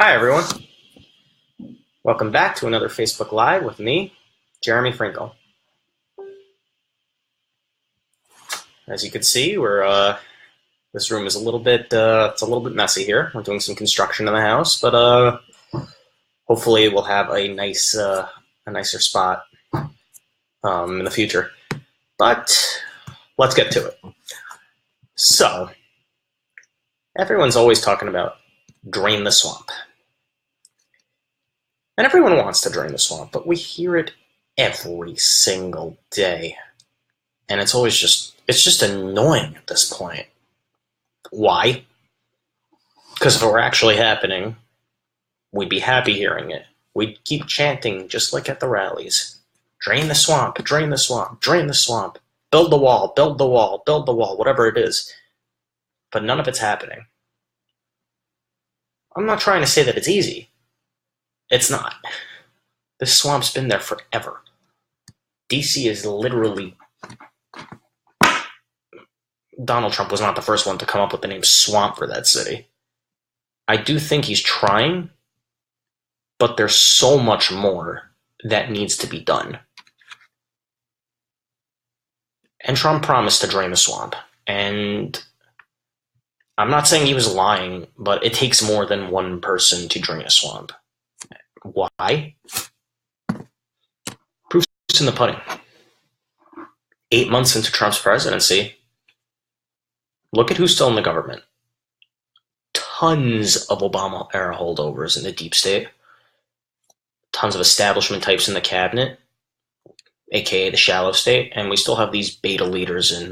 Hi, everyone. Welcome back to another Facebook Live with me, Jeremy Frankel. As you can see, this room is it's a little bit messy here. We're doing some construction in the house, but hopefully we'll have a nicer spot in the future. But let's get to it. So, everyone's always talking about drain the swamp. And everyone wants to drain the swamp, but we hear it every single day. And it's just annoying at this point. Why? Because if it were actually happening, we'd be happy hearing it. We'd keep chanting just like at the rallies. Drain the swamp, drain the swamp, drain the swamp. Build the wall, build the wall, build the wall, whatever it is. But none of it's happening. I'm not trying to say that it's easy. It's not. This swamp's been there forever. DC is literally... Donald Trump was not the first one to come up with the name swamp for that city. I do think he's trying, but there's so much more that needs to be done. And Trump promised to drain the swamp. And I'm not saying he was lying, but it takes more than one person to drain a swamp. Why? Proof's in the pudding. 8 months into Trump's presidency, look at who's still in the government. Tons of Obama-era holdovers in the deep state. Tons of establishment types in the cabinet, aka the shallow state, and we still have these beta leaders in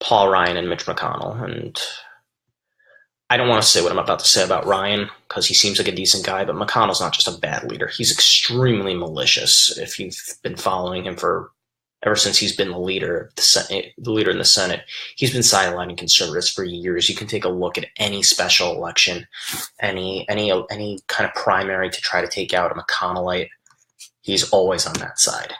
Paul Ryan and Mitch McConnell. And I don't want to say what I'm about to say about Ryan, because he seems like a decent guy, but McConnell's not just a bad leader. He's extremely malicious. If you've been following him ever since he's been the leader in the Senate, he's been sidelining conservatives for years. You can take a look at any special election, any kind of primary to try to take out a McConnellite. He's always on that side.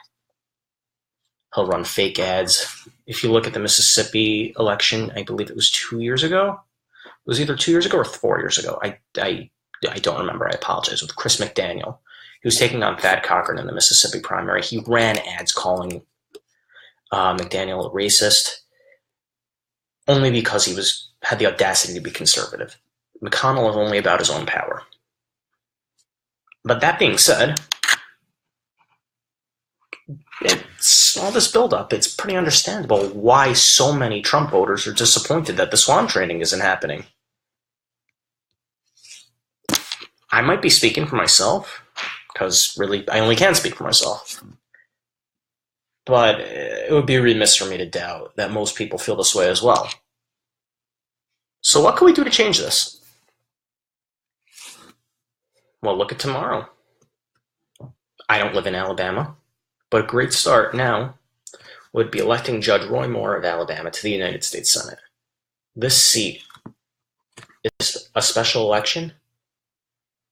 He'll run fake ads. If you look at the Mississippi election, I believe it was 2 years ago. It was either 2 years ago or 4 years ago. I don't remember. I apologize. With Chris McDaniel, he was taking on Thad Cochran in the Mississippi primary. He ran ads calling McDaniel a racist, only because he had the audacity to be conservative. McConnell is only about his own power. But that being said, it's all this buildup. It's pretty understandable why so many Trump voters are disappointed that the swamp training isn't happening. I might be speaking for myself, because really, I only can speak for myself. But it would be remiss for me to doubt that most people feel this way as well. So what can we do to change this? Well, look at tomorrow. I don't live in Alabama, but a great start now would be electing Judge Roy Moore of Alabama to the United States Senate. This seat is a special election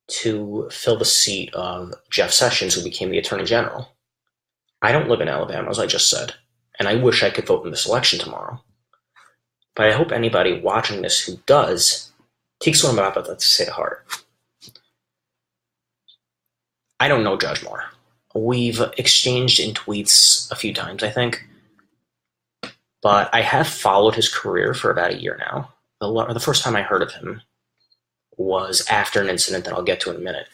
to fill the seat of Jeff Sessions, who became the Attorney General. I don't live in Alabama, as I just said, and I wish I could vote in this election tomorrow. But I hope anybody watching this who does takes what I'm about to say to heart. I don't know Judge Moore. We've exchanged in tweets a few times, I think. But I have followed his career for about a year now. The first time I heard of him was after an incident that I'll get to in a minute.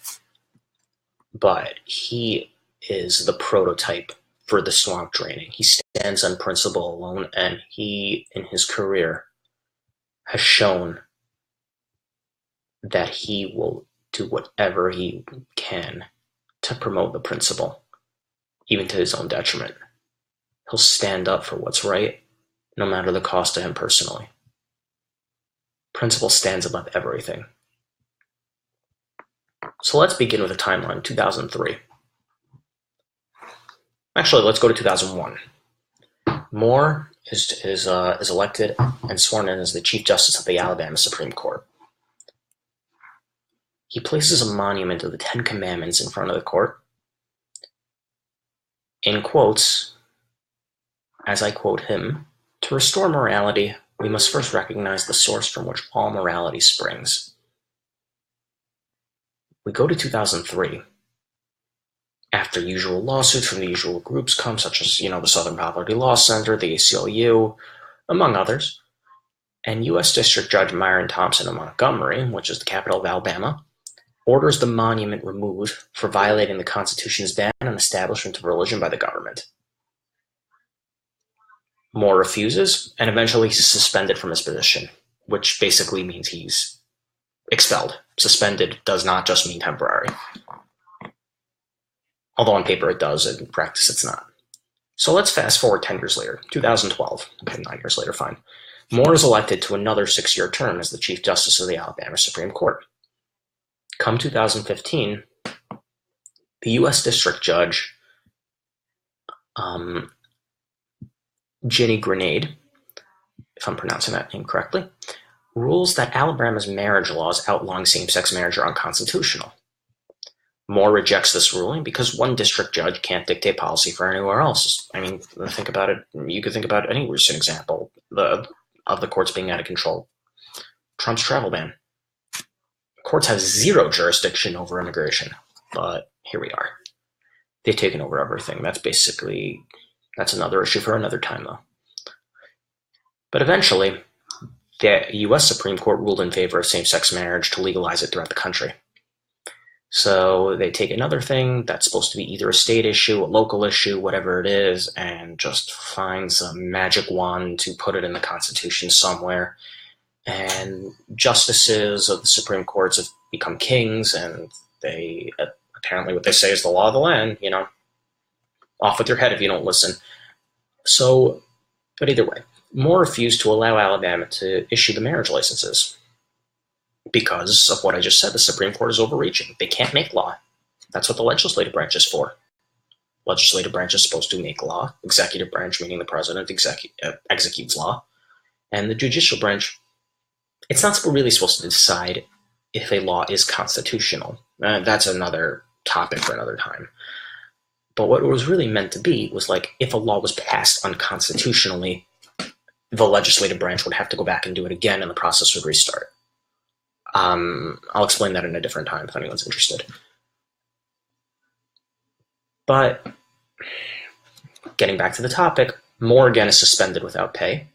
But he is the prototype for the swamp draining. He stands on principle alone, and he, in his career, has shown that he will do whatever he can to promote the principle, even to his own detriment. He'll stand up for what's right, no matter the cost to him personally. Principle stands above everything. So let's begin with a timeline, 2003. Actually, let's go to 2001. Moore is elected and sworn in as the Chief Justice of the Alabama Supreme Court. He places a monument of the Ten Commandments in front of the court. In quotes, as I quote him, "To restore morality, we must first recognize the source from which all morality springs." We go to 2003. After usual lawsuits from the usual groups come, such as, the Southern Poverty Law Center, the ACLU, among others, and U.S. District Judge Myron Thompson of Montgomery, which is the capital of Alabama, orders the monument removed for violating the Constitution's ban on establishment of religion by the government. Moore refuses, and eventually he's suspended from his position, which basically means he's expelled. Suspended does not just mean temporary. Although on paper it does, in practice it's not. So let's fast forward 10 years later, 2012. Okay, 9 years later, fine. Moore is elected to another 6-year term as the Chief Justice of the Alabama Supreme Court. Come 2015, the U.S. District Judge, Ginny Grenade, if I'm pronouncing that name correctly, rules that Alabama's marriage laws outlawing same-sex marriage are unconstitutional. Moore rejects this ruling because one district judge can't dictate policy for anywhere else. I mean, think about it. You could think about any recent example of the courts being out of control. Trump's travel ban. Courts have zero jurisdiction over immigration, but here we are. They've taken over everything. That's another issue for another time, though. But eventually, the U.S. Supreme Court ruled in favor of same-sex marriage to legalize it throughout the country. So they take another thing that's supposed to be either a state issue, a local issue, whatever it is, and just find some magic wand to put it in the Constitution somewhere. And justices of the Supreme Courts have become kings, and they apparently what they say is the law of the land, off with your head if you don't listen. So, but either way, Moore refused to allow Alabama to issue the marriage licenses. Because of what I just said, the Supreme Court is overreaching. They can't make law. That's what the legislative branch is for. Legislative branch is supposed to make law. Executive branch, meaning the president, executes law. And the judicial branch, it's not really supposed to decide if a law is constitutional. That's another topic for another time. But what it was really meant to be was like, if a law was passed unconstitutionally, the legislative branch would have to go back and do it again, and the process would restart. I'll explain that in a different time if anyone's interested. But getting back to the topic, Moore again is suspended without pay,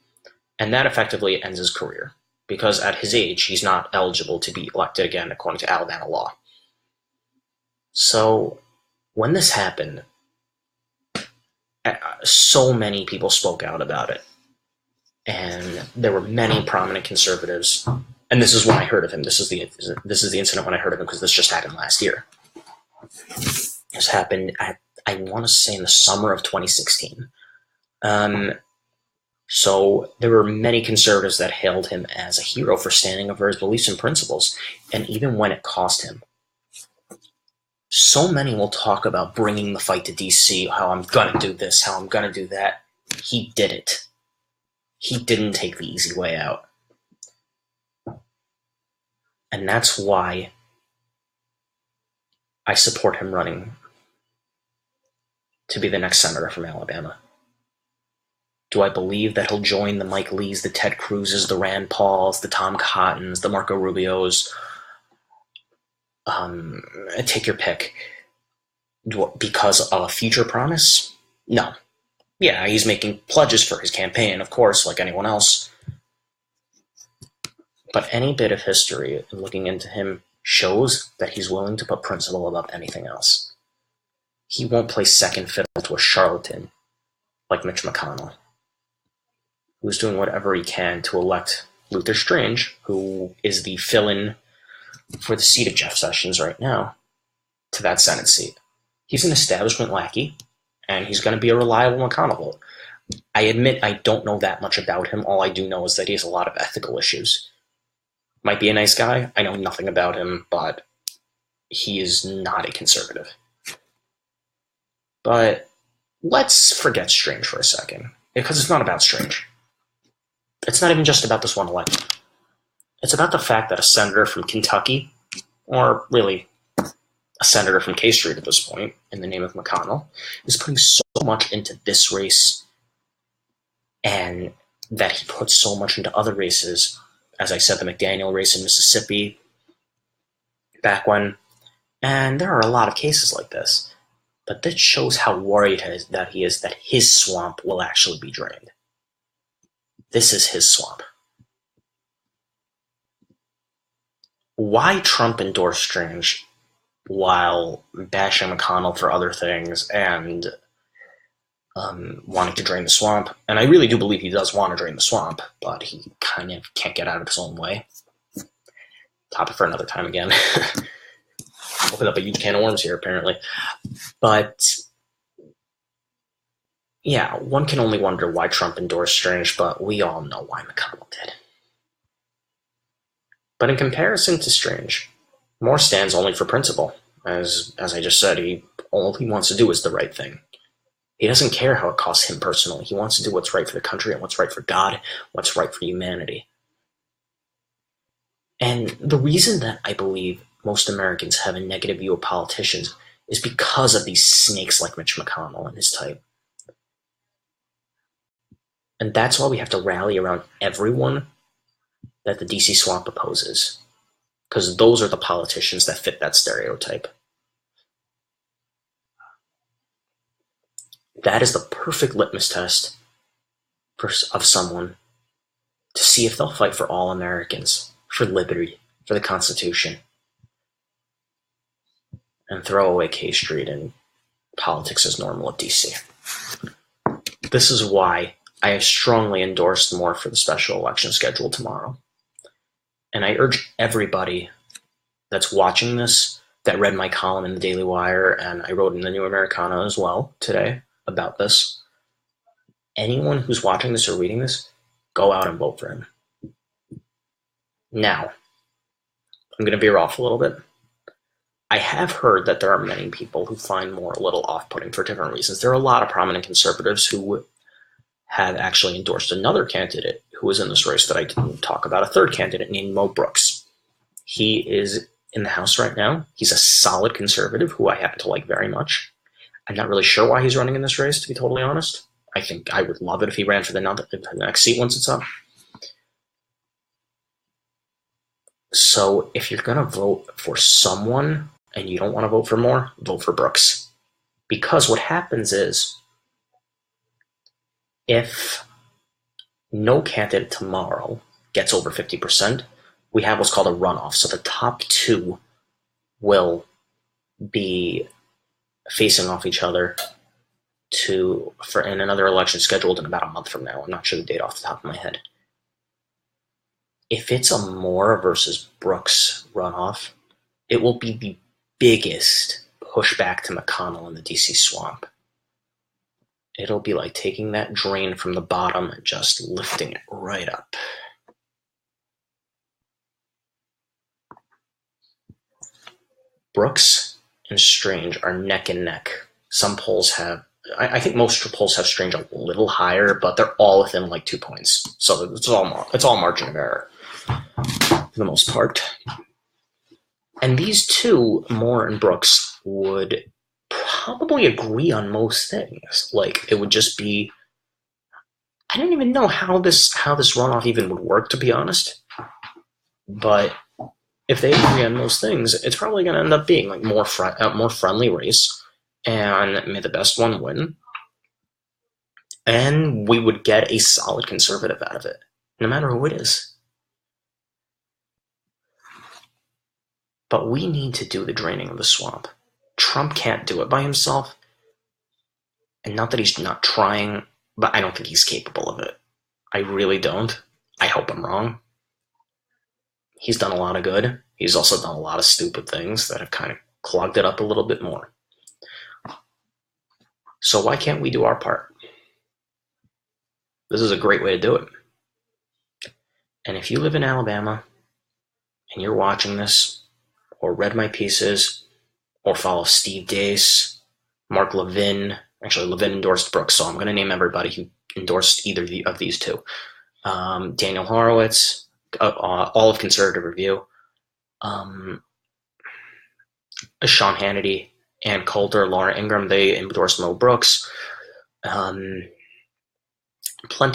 and that effectively ends his career, because at his age, he's not eligible to be elected again according to Alabama law. So when this happened, so many people spoke out about it, and there were many prominent conservatives. And this is when I heard of him. This is the incident when I heard of him, because this just happened last year. This happened, I want to say, in the summer of 2016. So there were many conservatives that hailed him as a hero for standing up for his beliefs and principles, and even when it cost him. So many will talk about bringing the fight to D.C., how I'm going to do this, how I'm going to do that. He did it. He didn't take the easy way out. And that's why I support him running to be the next senator from Alabama. Do I believe that he'll join the Mike Lees, the Ted Cruzes, the Rand Pauls, the Tom Cottons, the Marco Rubios? Take your pick. Because of a future promise? No. Yeah, he's making pledges for his campaign, of course, like anyone else. But any bit of history looking into him shows that he's willing to put principle above anything else. He won't play second fiddle to a charlatan like Mitch McConnell, who's doing whatever he can to elect Luther Strange, who is the fill-in for the seat of Jeff Sessions right now, to that Senate seat. He's an establishment lackey, and he's going to be a reliable McConnell vote. I admit I don't know that much about him. All I do know is that he has a lot of ethical issues. Might be a nice guy. I know nothing about him, but he is not a conservative. But let's forget Strange for a second, because it's not about Strange. It's not even just about this one election. It's about the fact that a senator from Kentucky, or really a senator from K Street at this point, in the name of McConnell, is putting so much into this race, and that he puts so much into other races. As I said, the McDaniel race in Mississippi, back when, And there are a lot of cases like this. But this shows how worried he is that his swamp will actually be drained. This is his swamp. Why Trump endorsed Strange while bashing McConnell for other things and wanting to drain the swamp, and I really do believe he does want to drain the swamp, but he kind of can't get out of his own way. Topic for another time again. Open up a huge can of worms here, apparently. But yeah, one can only wonder why Trump endorsed Strange, but we all know why McConnell did. But in comparison to Strange, Moore stands only for principle. As I just said, all he wants to do is the right thing. He doesn't care how it costs him personally. He wants to do what's right for the country and what's right for God, what's right for humanity. And the reason that I believe most Americans have a negative view of politicians is because of these snakes like Mitch McConnell and his type. And that's why we have to rally around everyone that the DC swamp opposes, because those are the politicians that fit that stereotype. That is the perfect litmus test of someone to see if they'll fight for all Americans, for liberty, for the Constitution, and throw away K Street and politics as normal at DC. This is why I have strongly endorsed Moore for the special election scheduled tomorrow. And I urge everybody that's watching this, that read my column in the Daily Wire, and I wrote in the New Americana as well today about this. Anyone who's watching this or reading this, go out and vote for him. Now, I'm going to veer off a little bit. I have heard that there are many people who find Moore a little off-putting for different reasons. There are a lot of prominent conservatives who have actually endorsed another candidate who was in this race that I didn't talk about, a third candidate named Mo Brooks. He is in the House right now. He's a solid conservative who I happen to like very much. I'm not really sure why he's running in this race, to be totally honest. I think I would love it if he ran for the next seat once it's up. So if you're going to vote for someone and you don't want to vote for Moore, vote for Brooks. Because what happens is, if no candidate tomorrow gets over 50%, we have what's called a runoff. So the top two will be facing off each other in another election scheduled in about a month from now. I'm not sure the date off the top of my head. If it's a Moore versus Brooks runoff, it will be the biggest pushback to McConnell in the DC swamp. It'll be like taking that drain from the bottom and just lifting it right up. Brooks and Strange are neck and neck. Some polls have, I think most polls have Strange a little higher, but they're all within like 2 points. So it's all margin of error for the most part. And these two, Moore and Brooks, would probably agree on most things. Like, it would just be, I don't even know how this runoff even would work, to be honest. But if they agree on most things, it's probably going to end up being like more friendly race, and may the best one win. And we would get a solid conservative out of it, no matter who it is. But we need to do the draining of the swamp. Trump can't do it by himself. And not that he's not trying, but I don't think he's capable of it. I really don't. I hope I'm wrong. He's done a lot of good. He's also done a lot of stupid things that have kind of clogged it up a little bit more. So why can't we do our part? This is a great way to do it. And if you live in Alabama and you're watching this, or read my pieces, or follow Steve Deace, Mark Levin. Actually, Levin endorsed Brooks, so I'm going to name everybody who endorsed either of these two. Daniel Horowitz, all of Conservative Review, Sean Hannity, Ann Coulter, Laura Ingraham, they endorsed Mo Brooks. Plenty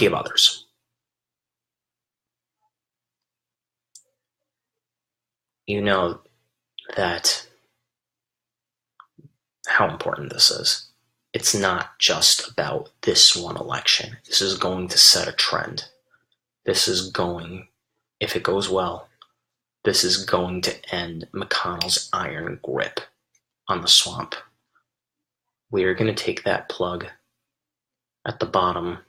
of others. You know that how important this is. It's not just about this one election. This is going to set a trend. This is going, if it goes well, this is going to end McConnell's iron grip on the swamp. We are going to take that plug at the bottom,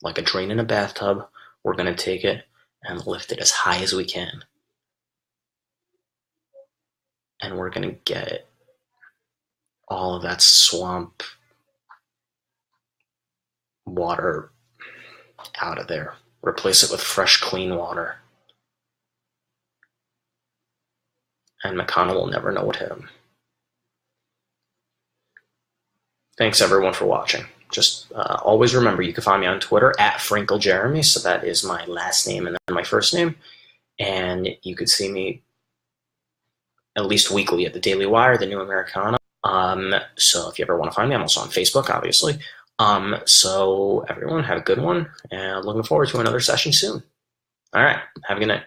like a drain in a bathtub. We're going to take it and lift it as high as we can. And we're going to get all of that swamp water out of there. Replace it with fresh, clean water. And McConnell will never know what hit him. Thanks, everyone, for watching. Just always remember, you can find me on Twitter at FrankelJeremy, so that is my last name and then my first name. And you could see me at least weekly at the Daily Wire, the New Americana. So if you ever want to find me, I'm also on Facebook, obviously. So everyone, have a good one, and looking forward to another session soon. All right, have a good night.